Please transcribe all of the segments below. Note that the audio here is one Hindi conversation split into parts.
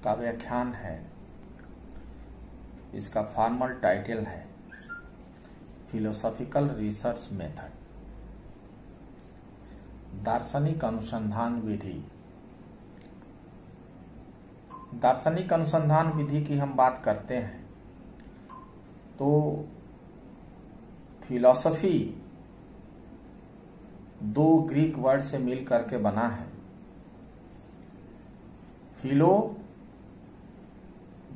का व्याख्यान है। इसका फॉर्मल टाइटल है फिलोसॉफिकल रिसर्च मेथड, दार्शनिक अनुसंधान विधि। दार्शनिक अनुसंधान विधि की हम बात करते हैं तो फिलॉसफी दो ग्रीक वर्ड से मिल करके बना है। फिलो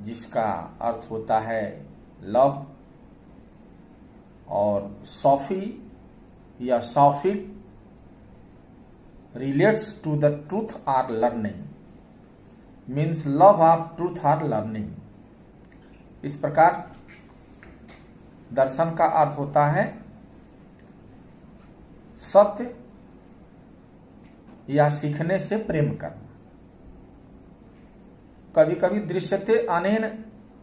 जिसका अर्थ होता है लव, और सॉफी या sophic relates to the truth or learning, means love of truth or learning. इस प्रकार दर्शन का अर्थ होता है सत्य या सीखने से प्रेम करना। कभी कभी दृश्यते अनेन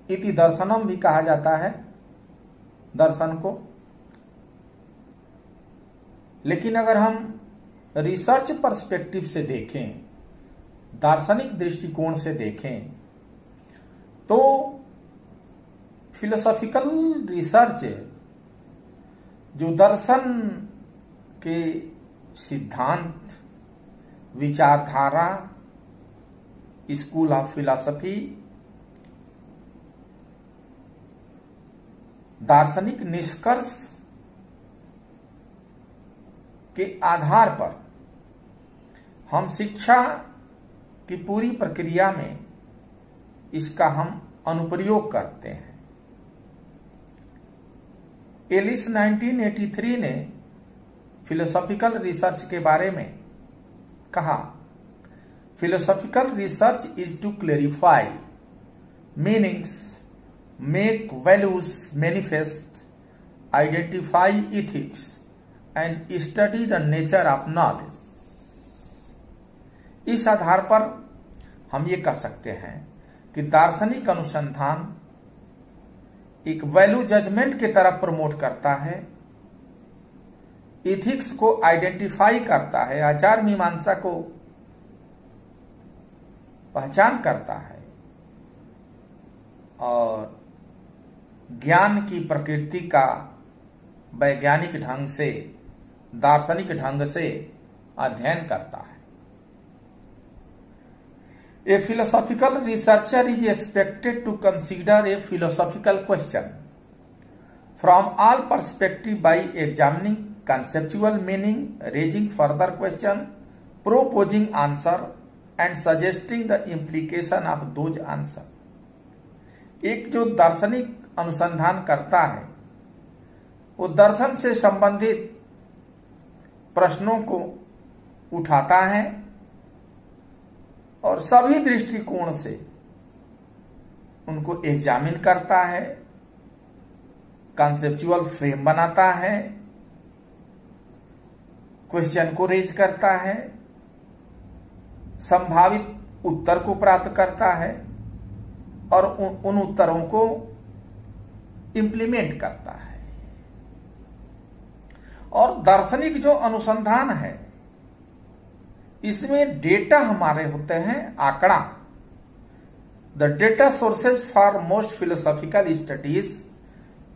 इति दर्शनम भी कहा जाता है दर्शन को। लेकिन अगर हम रिसर्च पर्सपेक्टिव से देखें, दार्शनिक दृष्टिकोण से देखें, तो फिलोसॉफिकल रिसर्च जो दर्शन के सिद्धांत, विचारधारा, स्कूल ऑफ फिलॉसफी, दार्शनिक निष्कर्ष के आधार पर हम शिक्षा की पूरी प्रक्रिया में इसका हम अनुप्रयोग करते हैं। एलिस 1983 ने फिलोसॉफिकल रिसर्च के बारे में कहा, philosophical research is to clarify meanings, make values manifest, identify ethics and study the nature of knowledge. इस आधार पर हम ये कह सकते हैं कि दार्शनिक अनुसंधान एक वैल्यू जजमेंट की तरफ प्रमोट करता है, इथिक्स को आइडेंटिफाई करता है, आचार मीमांसा को पहचान करता है, और ज्ञान की प्रकृति का वैज्ञानिक ढंग से, दार्शनिक ढंग से अध्ययन करता है। A philosophical researcher is expected to consider a philosophical question from all perspectives by examining conceptual meaning, raising further question, proposing answer and suggesting the implication of those answer। एक जो दार्शनिक अनुसंधान करता है वो दर्शन से संबंधित प्रश्नों को उठाता है और सभी दृष्टिकोण से उनको एग्जामिन करता है, कॉन्सेप्चुअल फ्रेम बनाता है, क्वेश्चन को रेज करता है, संभावित उत्तर को प्राप्त करता है और उन उत्तरों को इंप्लीमेंट करता है। और दार्शनिक जो अनुसंधान है इसमें डेटा हमारे होते हैं आंकड़ा। The data sources for most philosophical studies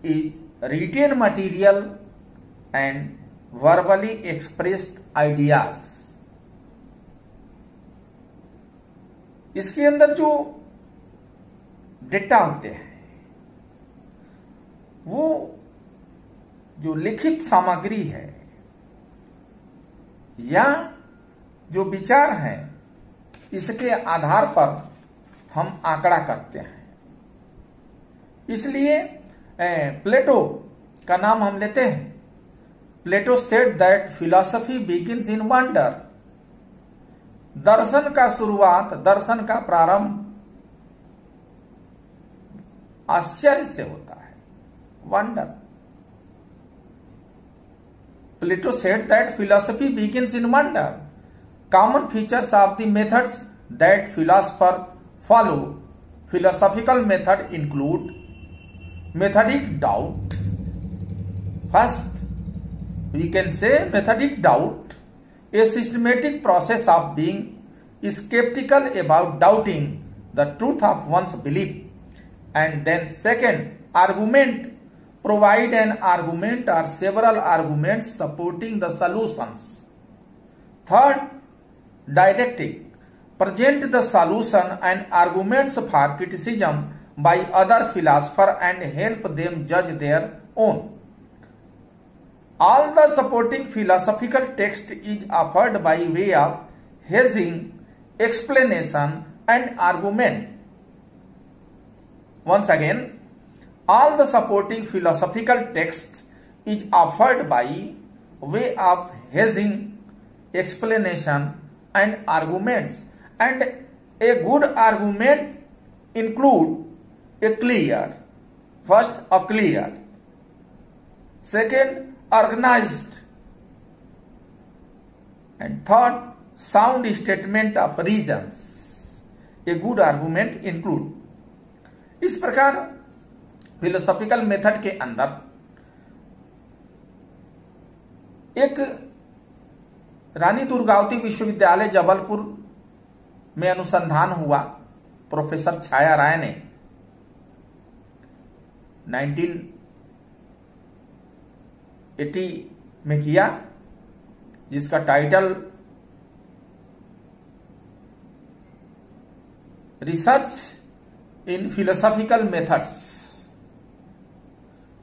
is written material and verbally expressed ideas. इसके अंदर जो डेटा होते हैं वो जो लिखित सामग्री है या जो विचार है, इसके आधार पर हम आंकड़ा करते हैं। इसलिए प्लेटो का नाम हम लेते हैं। Plato said that philosophy begins in wonder. दर्शन का शुरुआत, दर्शन का प्रारंभ आश्चर्य से होता है, wonder. Plato said that philosophy begins in wonder. Common features of the methods that philosophers follow philosophical method include methodic doubt. First, we can say methodic doubt, a systematic process of being skeptical about doubting the truth of one's belief. And then second, argument, provide an argument or several arguments supporting the solutions. Third, didactic, present the solution and arguments for criticism by other philosophers and help them judge their own. All the supporting philosophical text is offered by way of hazing, explanation and argument. Once again, all the supporting philosophical text is offered by way of hazing, explanation and arguments, and a good argument include a clear, first a clear, second organized, and third sound statement of reasons. A good argument include. इस प्रकार फिलोसॉफिकल मेथड के अंदर एक रानी दुर्गावती विश्वविद्यालय जबलपुर में अनुसंधान हुआ। प्रोफेसर छाया राय ने 1980 में किया, जिसका टाइटल रिसर्च इन फिलोसॉफिकल मेथड्स।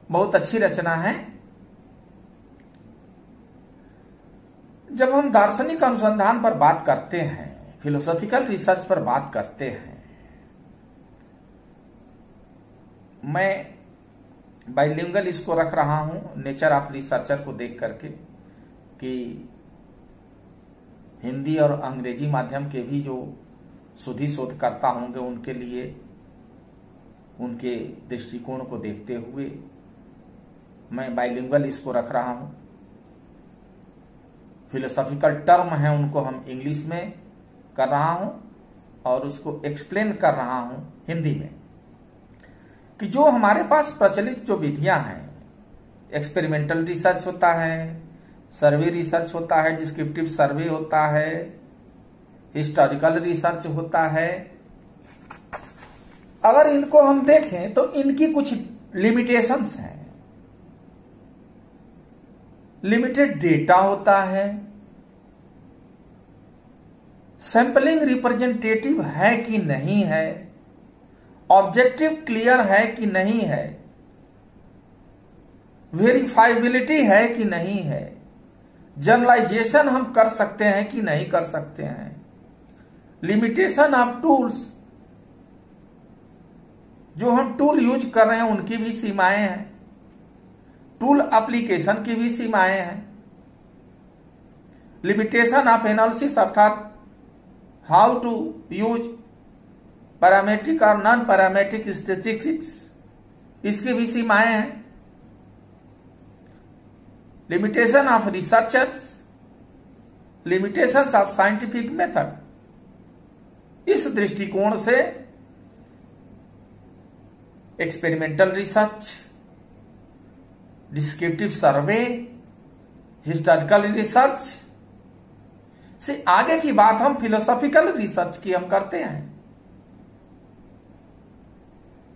बहुत अच्छी रचना है। जब हम दार्शनिक अनुसंधान पर बात करते हैं, फिलोसॉफिकल रिसर्च पर बात करते हैं, मैं बाइलिंगुअल इसको रख रहा हूं नेचर ऑफ रिसर्चर को देख करके कि हिंदी और अंग्रेजी माध्यम के भी जो शोधकर्ता होंगे उनके लिए उनके दृष्टिकोण को देखते हुए मैं बाइलिंगुअल इसको रख रहा हूं। फिलोसॉफिकल टर्म है उनको हम इंग्लिश में कर रहा हूं और उसको एक्सप्लेन कर रहा हूं हिंदी में, कि जो हमारे पास प्रचलित जो विधियां हैं, एक्सपेरिमेंटल रिसर्च होता है, सर्वे रिसर्च होता है, डिस्क्रिप्टिव सर्वे होता है, हिस्टोरिकल रिसर्च होता है। अगर इनको हम देखें तो इनकी कुछ लिमिटेशंस हैं। लिमिटेड डेटा होता है, सैंपलिंग रिप्रेजेंटेटिव है कि नहीं है, ऑब्जेक्टिव क्लियर है कि नहीं है, वेरीफाइबिलिटी है कि नहीं है, जनरलाइजेशन हम कर सकते हैं कि नहीं कर सकते हैं, लिमिटेशन ऑफ टूल्स, जो हम टूल यूज कर रहे हैं उनकी भी सीमाएं हैं, टूल एप्लीकेशन की भी सीमाएं हैं, लिमिटेशन ऑफ एनालिसिस अर्थात हाउ टू यूज पैरामेट्रिक और नॉन पैरामेट्रिक स्टैटिस्टिक्स, इसकी भी सीमाएं हैं, limitation of researchers, limitations of scientific method. इस दृष्टिकोण से एक्सपेरिमेंटल रिसर्च, डिस्क्रिप्टिव सर्वे, हिस्टोरिकल रिसर्च से आगे की बात हम फिलोसॉफिकल रिसर्च की हम करते हैं,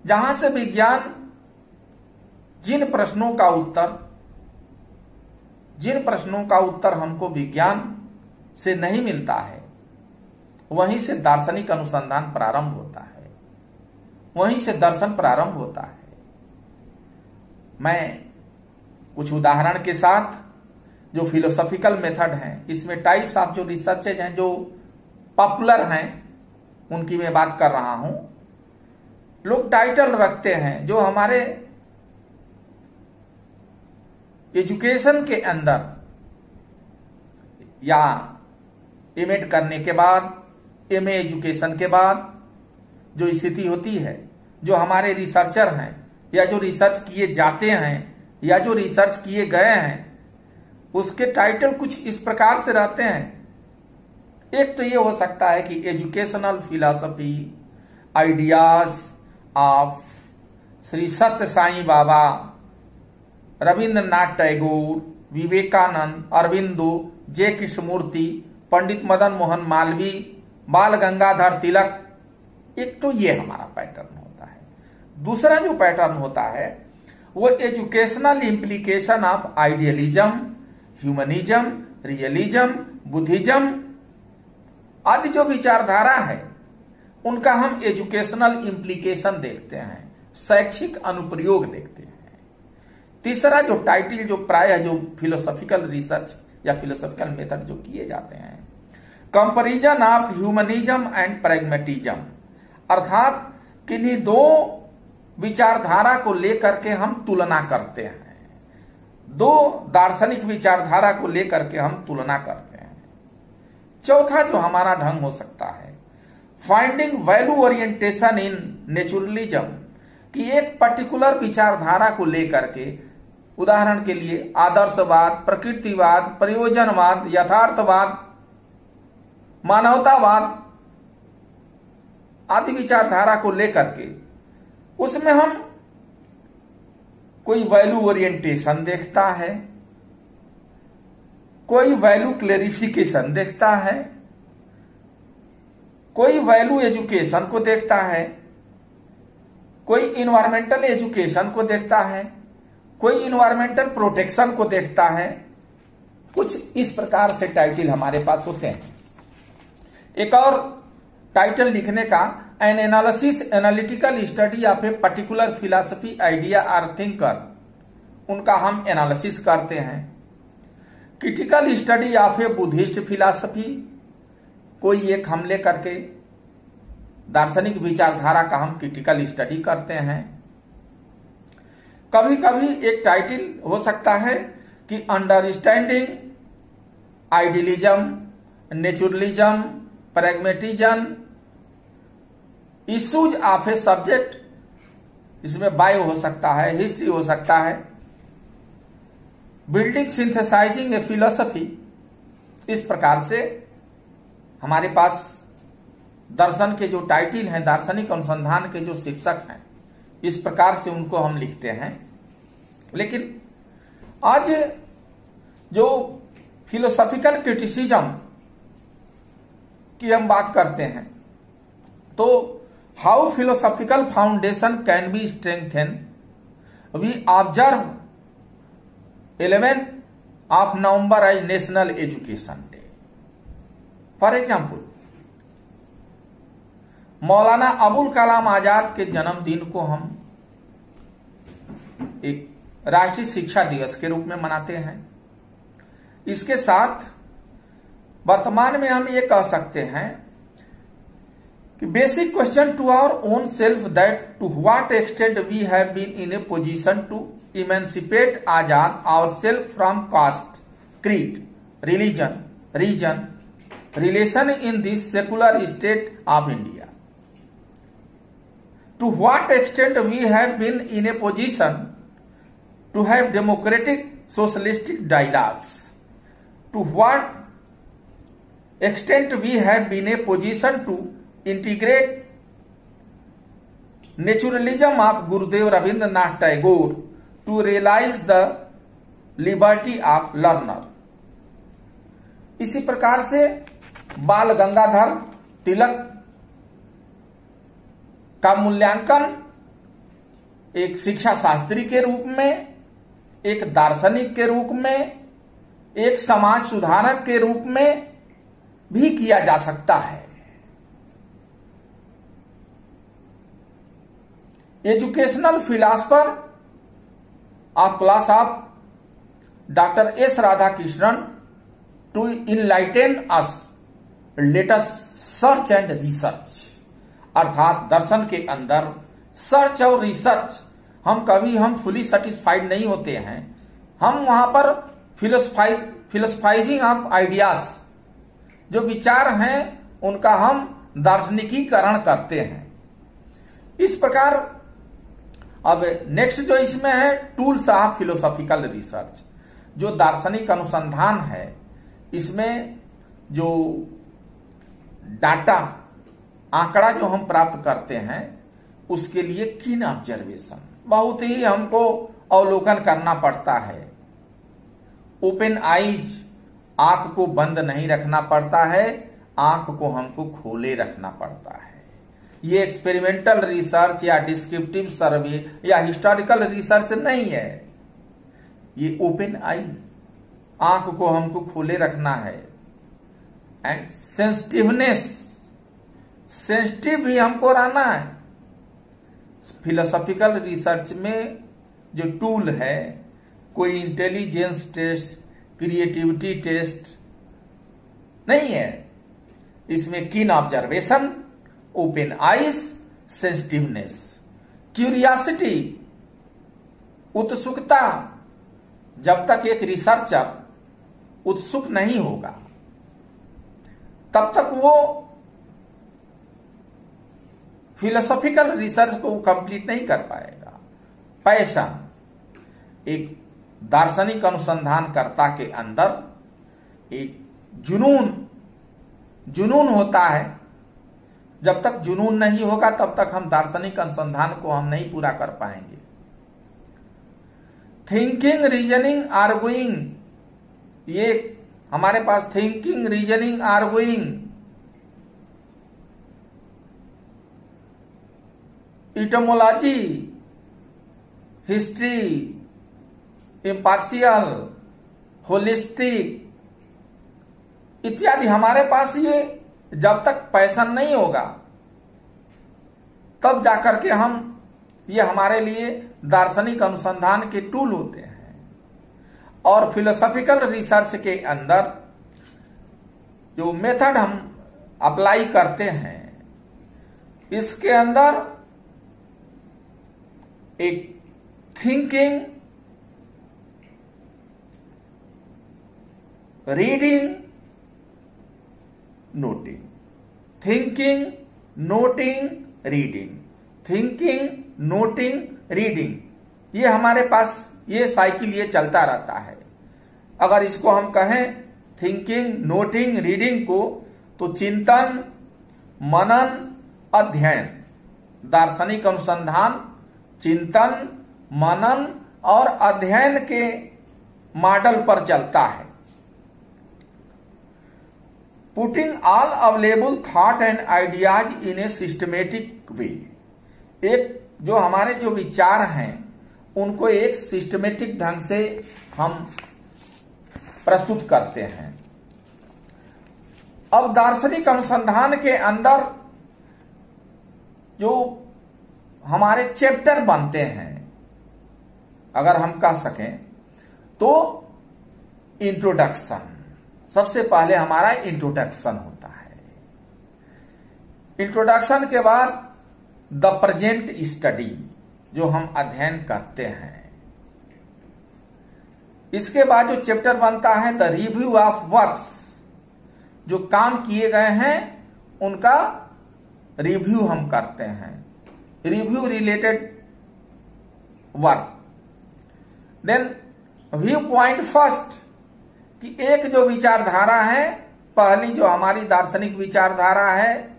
जहां से विज्ञान जिन प्रश्नों का उत्तर हमको विज्ञान से नहीं मिलता है, वहीं से दार्शनिक अनुसंधान प्रारंभ होता है, वहीं से दर्शन प्रारंभ होता है। मैं कुछ उदाहरण के साथ जो फिलोसॉफिकल मेथड हैं, इसमें टाइप्स ऑफ जो रिसर्चेज हैं जो पॉपुलर हैं उनकी मैं बात कर रहा हूं। लोग टाइटल रखते हैं जो हमारे एजुकेशन के अंदर या एमएड करने के बाद, एमए एजुकेशन के बाद जो स्थिति होती है, जो हमारे रिसर्चर हैं या जो रिसर्च किए जाते हैं या जो रिसर्च किए गए हैं, उसके टाइटल कुछ इस प्रकार से रहते हैं। एक तो ये हो सकता है कि educational philosophy, ideas of Shri Sathya Sai बाबा, रविंद्रनाथ टैगोर, विवेकानंद, अरविंदो, जे कृष्णमूर्ति, पंडित मदन मोहन मालवीय, बाल गंगाधर तिलक, एक तो ये हमारा पैटर्न होता है। दूसरा जो पैटर्न होता है वो educational implication of idealism, humanism, realism, Buddhism आदि जो विचारधारा है उनका हम एजुकेशनल इंप्लीकेशन देखते हैं, शैक्षिक अनुप्रयोग देखते हैं। तीसरा जो टाइटल जो प्राय जो फिलोसॉफिकल रिसर्च या फिलोसॉफिकल मेथड जो किए जाते हैं, comparison of humanism and pragmatism, अर्थात किन्हीं दो विचारधारा को लेकर के हम तुलना करते हैं, दो दार्शनिक विचारधारा को लेकर के हम तुलना करते हैं। चौथा जो हमारा ढंग हो सकता है फाइंडिंग वैल्यू ओरिएंटेशन इन नेचुरलिज्म, कि एक पर्टिकुलर विचारधारा को लेकर के, उदाहरण के लिए आदर्शवाद, प्रकृतिवाद, प्रयोजनवाद, यथार्थवाद, मानवतावाद आदि विचारधारा को लेकर के उसमें हम कोई वैल्यू ओरिएंटेशन देखता है, कोई वैल्यू क्लेरिफिकेशन देखता है, कोई वैल्यू एजुकेशन को देखता है, कोई इन्वायरमेंटल एजुकेशन को देखता है, कोई इन्वायरमेंटल प्रोटेक्शन को देखता है। कुछ इस प्रकार से टाइटल हमारे पास होते हैं। एक और टाइटल लिखने का N analysis analytical study of a particular philosophy idea और थिंकर, उनका हम एनालिसिस करते हैं। Critical study of A Buddhist philosophy, कोई एक हम लेकर के दार्शनिक विचारधारा का हम क्रिटिकल स्टडी करते हैं। कभी कभी एक टाइटल हो सकता है कि understanding idealism, naturalism, pragmatism, issues of a subject, इसमें बायो हो सकता है, हिस्ट्री हो सकता है, बिल्डिंग सिंथेसाइजिंग ए फिलोसफी। इस प्रकार से हमारे पास दर्शन के जो टाइटल हैं, दार्शनिक अनुसंधान के जो शीर्षक हैं, इस प्रकार से उनको हम लिखते हैं। लेकिन आज जो फिलोसॉफिकल क्रिटिसिज्म की हम बात करते हैं, तो how philosophical foundation can be strengthen, we observe 11 of November as national education day. For example, Maulana Abul Kalam Azad के जन्मदिन को हम एक राष्ट्रीय शिक्षा दिवस के रूप में मनाते हैं। इसके साथ वर्तमान में हम ये कह सकते हैं कि basic question to our own self that to what extent we have been in a position to emancipate आजाद our self from caste, creed, religion, region, relation in this secular state of India. To what extent we have been in a position to have democratic socialistic dialogues, to what extent we have been a position to integrate naturalism of Gurudev Rabindranath Tagore to realize the liberty of learner। इसी प्रकार से बाल गंगाधर तिलक का मूल्यांकन एक शिक्षा शास्त्री के रूप में, एक दार्शनिक के रूप में, एक समाज सुधारक के रूप में भी किया जा सकता है। Educational philosopher of class of doctor S Radhakrishnan to enlighten us, let us search and research, अर्थात दर्शन के अंदर सर्च और रिसर्च, हम फुली सेटिस्फाइड नहीं होते हैं। हम वहां पर फिलोसफाइजिंग ऑफ आइडियाज, जो विचार हैं उनका हम दार्शनिकीकरण करते हैं। इस प्रकार अब नेक्स्ट जो इसमें है टूल्स ऑफ फिलोसॉफिकल रिसर्च, जो दार्शनिक अनुसंधान है, इसमें जो डाटा आंकड़ा जो हम प्राप्त करते हैं उसके लिए कीन ऑब्जर्वेशन, बहुत ही हमको अवलोकन करना पड़ता है। ओपन आईज, आंख को बंद नहीं रखना पड़ता है, आंख को हमको खोले रखना पड़ता है। ये एक्सपेरिमेंटल रिसर्च या डिस्क्रिप्टिव सर्वे या हिस्टोरिकल रिसर्च नहीं है। ये ओपन आई, आंख को हमको खोले रखना है। एंड सेंसिटिवनेस, सेंसिटिव भी हमको रहना है। फिलोसॉफिकल रिसर्च में जो टूल है, कोई इंटेलिजेंस टेस्ट, क्रिएटिविटी टेस्ट नहीं है। इसमें कीन observation, open eyes, sensitiveness, curiosity, उत्सुकता। जब तक एक रिसर्चर उत्सुक नहीं होगा तब तक वो फिलोसॉफिकल रिसर्च को कंप्लीट नहीं कर पाएगा। पैशन, एक दार्शनिक अनुसंधानकर्ता के अंदर एक जुनून होता है। जब तक जुनून नहीं होगा तब तक हम दार्शनिक अनुसंधान को हम नहीं पूरा कर पाएंगे। थिंकिंग, रीजनिंग, आर्गुइंग, ये हमारे पास thinking, reasoning, arguing, etymology, history, impartial, holistic इत्यादि हमारे पास ये जब तक पैशन नहीं होगा तब जाकर के हम ये हमारे लिए दार्शनिक अनुसंधान के टूल होते हैं। और फिलोसॉफिकल रिसर्च के अंदर जो मेथड हम अप्लाई करते हैं, इसके अंदर एक thinking, reading, noting, thinking, noting, reading, thinking, noting, reading, ये हमारे पास ये साइकिल ये चलता रहता है। अगर इसको हम कहें थिंकिंग, नोटिंग, रीडिंग को, तो चिंतन, मनन, अध्ययन, दार्शनिक अनुसंधान चिंतन, मनन और अध्ययन के मॉडल पर चलता है। Putting all available thought and ideas in a systematic way, एक जो हमारे जो विचार हैं उनको एक सिस्टमेटिक ढंग से हम प्रस्तुत करते हैं। अब दार्शनिक अनुसंधान के अंदर जो हमारे चैप्टर बनते हैं, अगर हम कह सकें तो इंट्रोडक्शन, सबसे पहले हमारा इंट्रोडक्शन होता है। इंट्रोडक्शन के बाद द प्रेजेंट स्टडी, जो हम अध्ययन करते हैं। इसके बाद जो चैप्टर बनता है द रिव्यू ऑफ वर्क्स, जो काम किए गए हैं उनका रिव्यू हम करते हैं, review related work. Then view point first, कि एक जो विचारधारा है, पहली जो हमारी दार्शनिक विचारधारा है,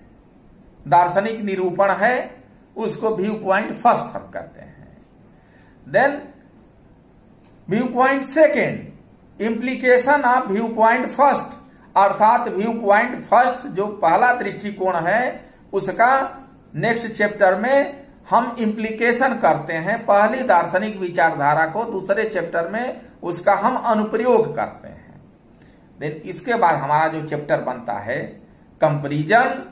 दार्शनिक निरूपण है, उसको व्यू पॉइंट फर्स्ट हम कहते हैं। Then view point second, implication of view point first, अर्थात व्यू पॉइंट फर्स्ट जो पहला दृष्टिकोण है उसका नेक्स्ट चैप्टर में हम इंप्लीकेशन करते हैं, पहली दार्शनिक विचारधारा को दूसरे चैप्टर में उसका हम अनुप्रयोग करते हैं। देन इसके बाद हमारा जो चैप्टर बनता है कंपैरिजन,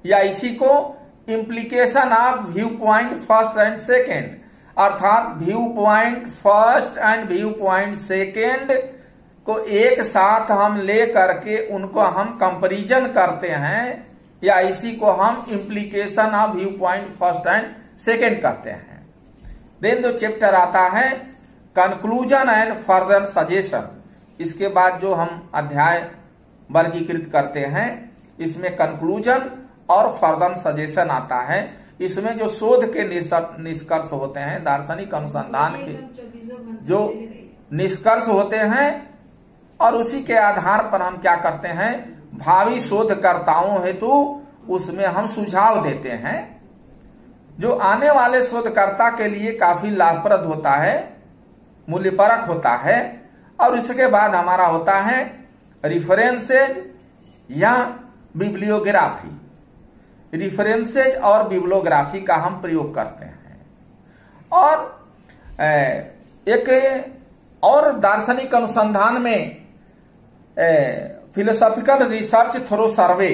या इसी को implication of view point first and second, अर्थात view point first and view point second को एक साथ हम ले करके उनको हम कंपैरिजन करते हैं, या इसी को हम implication of view point first and second कहते हैं। देन जो चैप्टर आता है कंक्लूजन एंड फर्दर सजेशन, इसके बाद जो हम अध्याय वर्गीकृत करते हैं इसमें कंक्लूजन और फर्दर सजेशन आता है। इसमें जो शोध के निष्कर्ष होते हैं, दार्शनिक अनुसंधान के जो निष्कर्ष होते हैं, और उसी के आधार पर हम क्या करते हैं, भावी शोधकर्ताओं हेतु उसमें हम सुझाव देते हैं, जो आने वाले शोधकर्ता के लिए काफी लाभप्रद होता है, मूल्यपरक होता है। और इसके बाद हमारा होता है रिफरेंसेज या बिब्लियोग्राफी, रिफरेंसेज और बिब्लियोग्राफी का हम प्रयोग करते हैं। और एक और दार्शनिक अनुसंधान में फिलोसॉफिकल रिसर्च थ्रू सर्वे,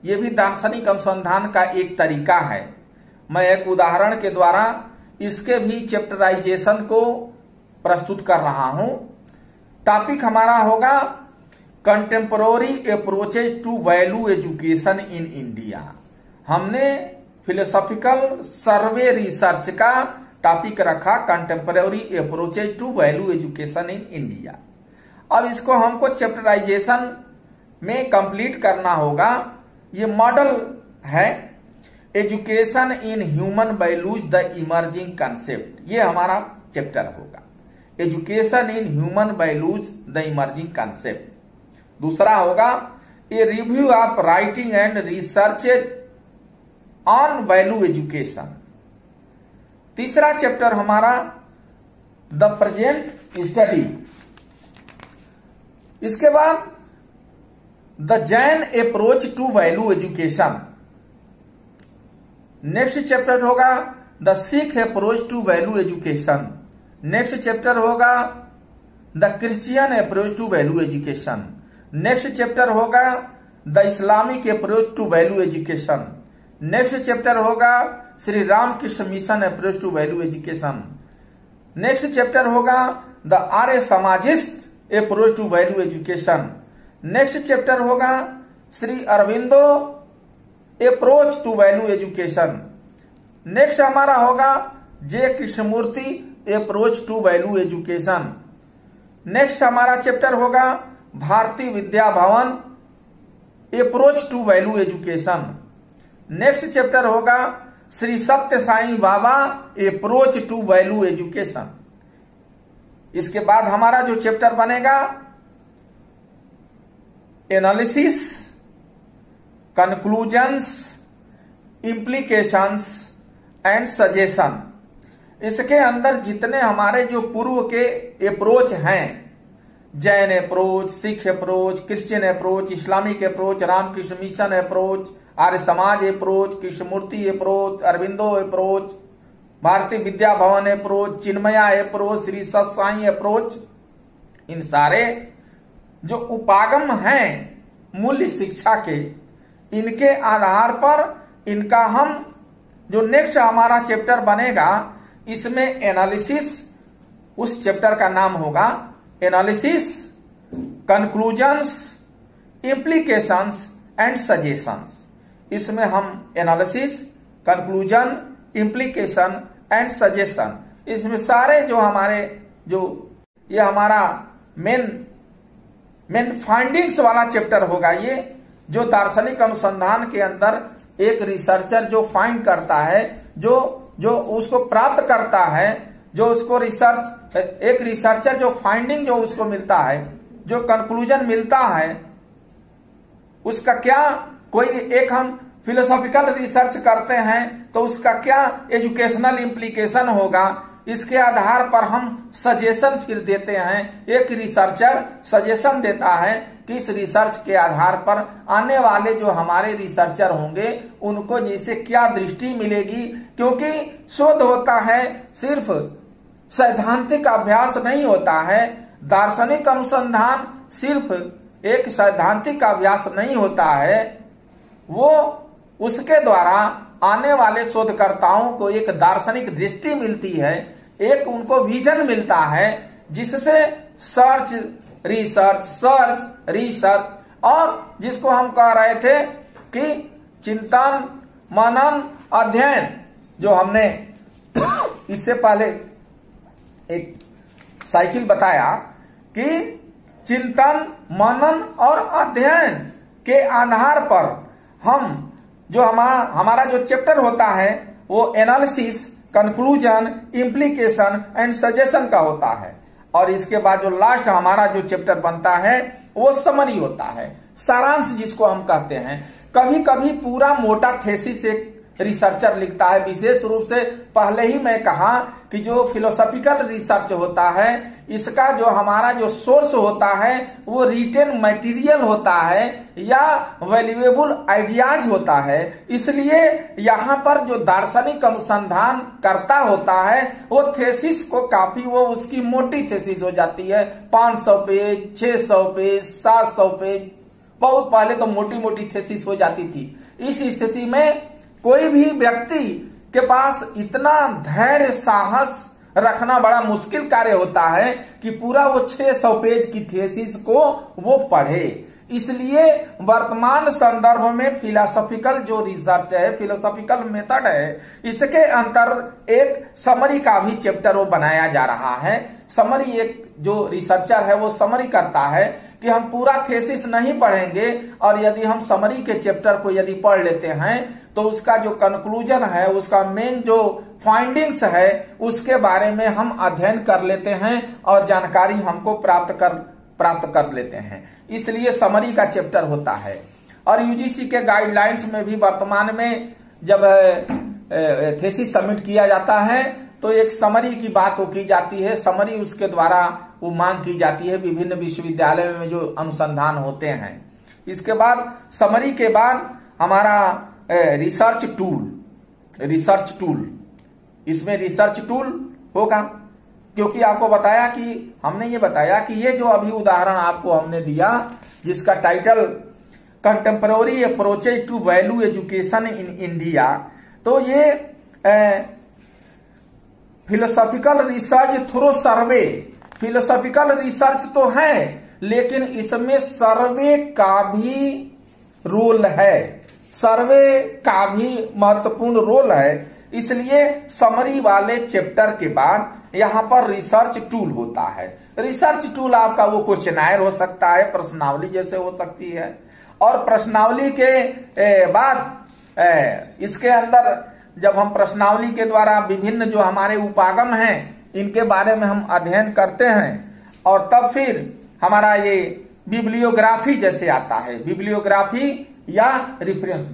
ये भी दार्शनिक अनुसंधान का एक तरीका है। मैं एक उदाहरण के द्वारा इसके भी चैप्टराइजेशन को प्रस्तुत कर रहा हूं। टॉपिक हमारा होगा contemporary approaches to value education in India. हमने फिलोसॉफिकल सर्वे रिसर्च का टॉपिक रखा contemporary approaches to value education in India. अब इसको हमको चैप्टराइजेशन में कंप्लीट करना होगा। ये मॉडल है education in human values the emerging concept, ये हमारा चैप्टर होगा, education in human values the emerging concept. दूसरा होगा a review of writing and research on value education. तीसरा चैप्टर हमारा द प्रेजेंट स्टडी। इसके बाद the Jain approach to value education. Next chapter होगा the Sikh approach to value education. Next chapter होगा the Christian approach to value education. Next chapter होगा the Islamic approach to value education. Next chapter होगा Shri Ramakrishna Mission approach to value education. Next chapter होगा the Arya Samajist approach to value education. Next chapter होगा Shri Aurobindo approach to value education. Next हमारा होगा J Krishnamurti approach to value education. Next हमारा चैप्टर होगा Bharatiya Vidya Bhavan approach to value education. Next chapter होगा Shri Sathya Sai Baba approach to value education. इसके बाद हमारा जो चैप्टर बनेगा analysis, conclusions, implications and suggestion. इसके अंदर जितने हमारे जो पूर्व के अप्रोच हैं, Jain approach, Sikh approach, Christian approach, Islamic approach, Ramakrishna Mission approach, Arya Samaj approach, Krishnamurti approach, Aurobindo approach, Bharatiya Vidya Bhavan approach, Chinmaya approach, Shri सत्य साई अप्रोच, इन सारे जो उपागम हैं मूल्य शिक्षा के, इनके आधार पर इनका हम जो नेक्स्ट हमारा चैप्टर बनेगा इसमें एनालिसिस, उस चैप्टर का नाम होगा analysis, conclusions, implications and suggestions. इसमें हम analysis, conclusion, implication and suggestion, इसमें सारे जो हमारे जो ये हमारा मेन फाइंडिंग्स वाला चैप्टर होगा। ये जो दार्शनिक अनुसंधान के अंदर एक रिसर्चर जो फाइंड करता है, जो उसको प्राप्त करता है, जो उसको एक रिसर्चर जो फाइंडिंग जो उसको मिलता है, जो कंक्लूजन मिलता है, उसका क्या कोई एक हम फिलोसॉफिकल रिसर्च करते हैं तो उसका क्या एजुकेशनल इम्प्लीकेशन होगा, इसके आधार पर हम सजेशन फिर देते हैं। एक रिसर्चर सजेशन देता है कि इस रिसर्च के आधार पर आने वाले जो हमारे रिसर्चर होंगे उनको जैसे क्या दृष्टि मिलेगी, क्योंकि शोध होता है सिर्फ सैद्धांतिक अभ्यास नहीं होता है, दार्शनिक अनुसंधान सिर्फ एक सैद्धांतिक अभ्यास नहीं होता है, वो उसके द्वारा आने वाले शोधकर्ताओं को एक दार्शनिक दृष्टि मिलती है, एक उनको विजन मिलता है, जिससे सर्च रिसर्च और जिसको हम कह रहे थे कि चिंतन, मनन, अध्ययन, जो हमने इससे पहले एक साइकिल बताया कि चिंतन, मनन और अध्ययन के आधार पर हम जो हमारा जो चैप्टर होता है वो analysis, conclusion, implication and suggestion का होता है। और इसके बाद जो लास्ट हमारा जो चैप्टर बनता है वो समरी होता है, सारांश जिसको हम कहते हैं। कभी कभी पूरा मोटा थेसिस एक रिसर्चर लिखता है। विशेष रूप से पहले ही मैं कहा कि जो फिलोसॉफिकल रिसर्च होता है, इसका जो हमारा जो सोर्स होता है वो रिटेन मटेरियल होता है या वैल्यूएबल आइडियाज होता है। इसलिए यहाँ पर जो दार्शनिक अनुसंधान करता होता है वो थेसिस को काफी, वो उसकी मोटी थेसिस हो जाती है, 500 पेज, 600 पेज, 700 पेज। बहुत पहले तो मोटी मोटी थेसिस हो जाती थी। इस स्थिति में कोई भी व्यक्ति के पास इतना धैर्य साहस रखना बड़ा मुश्किल कार्य होता है कि पूरा वो 600 पेज की थेसिस को वो पढ़े। इसलिए वर्तमान संदर्भ में फिलोसॉफिकल जो रिसर्च है, फिलोसॉफिकल मेथड है, इसके अंतर एक समरी का भी चैप्टर वो बनाया जा रहा है। समरी, एक जो रिसर्चर है वो समरी करता है कि हम पूरा थेसिस नहीं पढ़ेंगे और यदि हम समरी के चैप्टर को यदि पढ़ लेते हैं तो उसका जो कंक्लूजन है, उसका मेन जो फाइंडिंग्स है, उसके बारे में हम अध्ययन कर लेते हैं और जानकारी हमको प्राप्त कर लेते हैं। इसलिए समरी का चैप्टर होता है। और यूजीसी के गाइडलाइंस में भी वर्तमान में जब थेसिस सबमिट किया जाता है तो एक समरी की बात की जाती है। समरी उसके द्वारा वो मांग की जाती है विभिन्न विश्वविद्यालयों में जो अनुसंधान होते हैं। इसके बाद समरी के बाद हमारा रिसर्च टूल, इसमें रिसर्च टूल होगा, क्योंकि आपको बताया कि हमने ये बताया कि ये जो अभी उदाहरण आपको हमने दिया जिसका title contemporary approaches to value education in India, तो ये philosophical research through survey, philosophical research तो है लेकिन इसमें सर्वे का भी रोल है, सर्वे का भी महत्वपूर्ण रोल है। इसलिए समरी वाले चैप्टर के बाद यहाँ पर रिसर्च टूल होता है। रिसर्च टूल आपका वो क्वेश्चनायर हो सकता है, प्रश्नावली जैसे हो सकती है, और प्रश्नावली के बाद इसके अंदर जब हम प्रश्नावली के द्वारा विभिन्न जो हमारे उपागम हैं इनके बारे में हम अध्ययन करते हैं और तब फिर हमारा ये बिब्लियोग्राफी जैसे आता है, बिब्लियोग्राफी या रिफरेंस,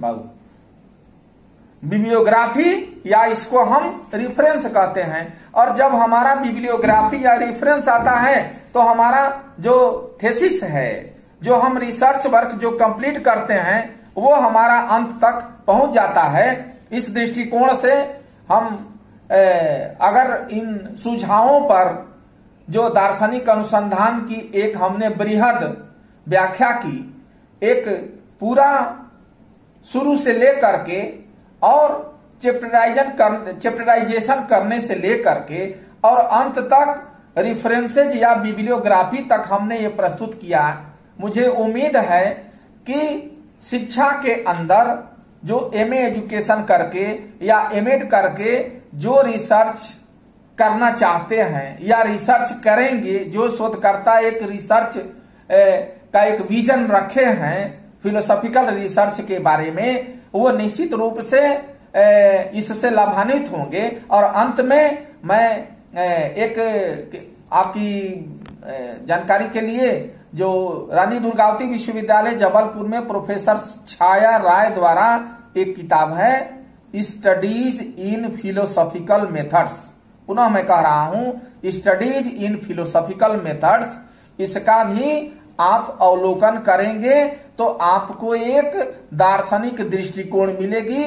बिब्लियोग्राफी या इसको हम रिफरेंस कहते हैं। और जब हमारा बिब्लियोग्राफी या रिफरेंस आता है तो हमारा जो थेसिस है, जो हम रिसर्च वर्क जो कंप्लीट करते हैं वो हमारा अंत तक पहुंच जाता है। इस दृष्टिकोण से हम अगर इन सुझावों पर जो दार्शनिक अनुसंधान की एक हमने बृहद व्याख्या की, एक पूरा शुरू से लेकर के और चैप्टराइजेशन करने से लेकर के और अंत तक रिफरेंसेज या बिब्लियोग्राफी तक हमने ये प्रस्तुत किया। मुझे उम्मीद है कि शिक्षा के अंदर जो एमए एजुकेशन करके या एमएड करके जो रिसर्च करना चाहते हैं या रिसर्च करेंगे, जो शोधकर्ता एक रिसर्च का एक विजन रखे हैं फिलोसॉफिकल रिसर्च के बारे में, वो निश्चित रूप से इससे लाभान्वित होंगे। और अंत में मैं एक आपकी जानकारी के लिए जो रानी दुर्गावती विश्वविद्यालय जबलपुर में प्रोफेसर छाया राय द्वारा एक किताब है स्टडीज इन फिलोसॉफिकल मेथड्स, पुनः मैं कह रहा हूं स्टडीज इन फिलोसॉफिकल मेथड्स, इसका भी आप अवलोकन करेंगे तो आपको एक दार्शनिक दृष्टिकोण मिलेगी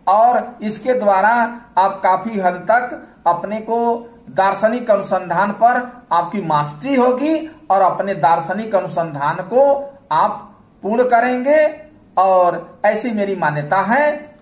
और इसके द्वारा आप काफी हद तक अपने को दार्शनिक अनुसंधान पर आपकी मास्टरी होगी और अपने दार्शनिक अनुसंधान को आप पूर्ण करेंगे। और ऐसी मेरी मान्यता है।